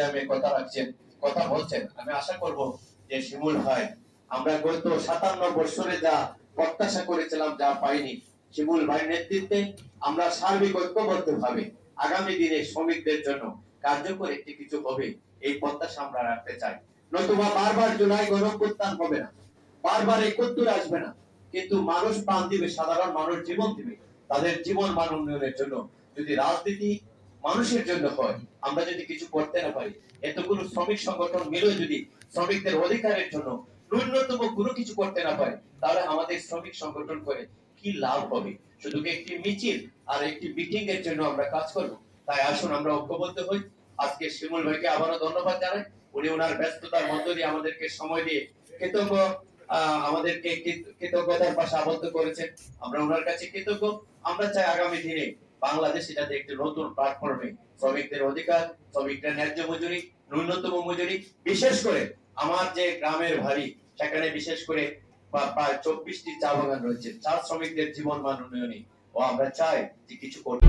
ময়দানে কথা রাখছেন, কথা বলছেন। আমি আশা করব যে শিমুল ভাই, আমরা গত 57 বছরে যা প্রত্যাশা করেছিলাম যা পাইনি, শিমুল ভাইয়ের নেতৃত্বে আমরা সার্বিক ঐক্যবদ্ধভাবে আগামী দিনে শ্রমিকদের জন্য কার্যকর একটি কিছু হবে, এই প্রত্যাশা আমরা রাখতে চাই। নতুবা বারবার জুলাই গণঅভ্যুত্থান হবে না, বারবার ৭১ আসবে না, কিন্তু মানুষ প্রাণ দিবে, সাধারণ মানুষ জীবন দিবে তাদের জীবন মান উন্নয়নের জন্য। যদি রাজনীতি মানুষের জন্য হয়, আমরা যদি কিছু করতে না পারি, এতগুলো শ্রমিক সংগঠন মিলে যদি শ্রমিকদের অধিকারের জন্য ন্যূনতম কোনো কিছু করতে না পারে, তাহলে আমাদের শ্রমিক সংগঠন করে কি লাভ হবে? শুধু একটি মিছিল আর একটি মিটিং এর জন্য আমরা কাজ করব? তাই আসুন আমরা ঐক্যবদ্ধ হই। আজকে শিমুল ভাইকে আবারও ধন্যবাদ জানাই। উনি ওনার ব্যস্ততার মধ্য দিয়ে আমাদেরকে সময় দিয়ে কৃতজ্ঞ, আমাদেরকে কৃতজ্ঞতার পাশে আবদ্ধ করেছেন। আমরা ওনার কাছে কৃতজ্ঞ। আমরা চাই আগামী দিনে বাংলাদেশে যাতে একটি নতুন প্ল্যাটফর্মে শ্রমিকদের অধিকার, শ্রমিকদের ন্যায্য মজুরি, ন্যূনতম মজুরি, বিশেষ করে আমার যে গ্রামের বাড়ি, সেখানে বিশেষ করে প্রায় 24টি চা বাগান রয়েছে, চা শ্রমিকদের জীবন মান উন্নয়নে ও আমরা চাই যে কিছু করতে।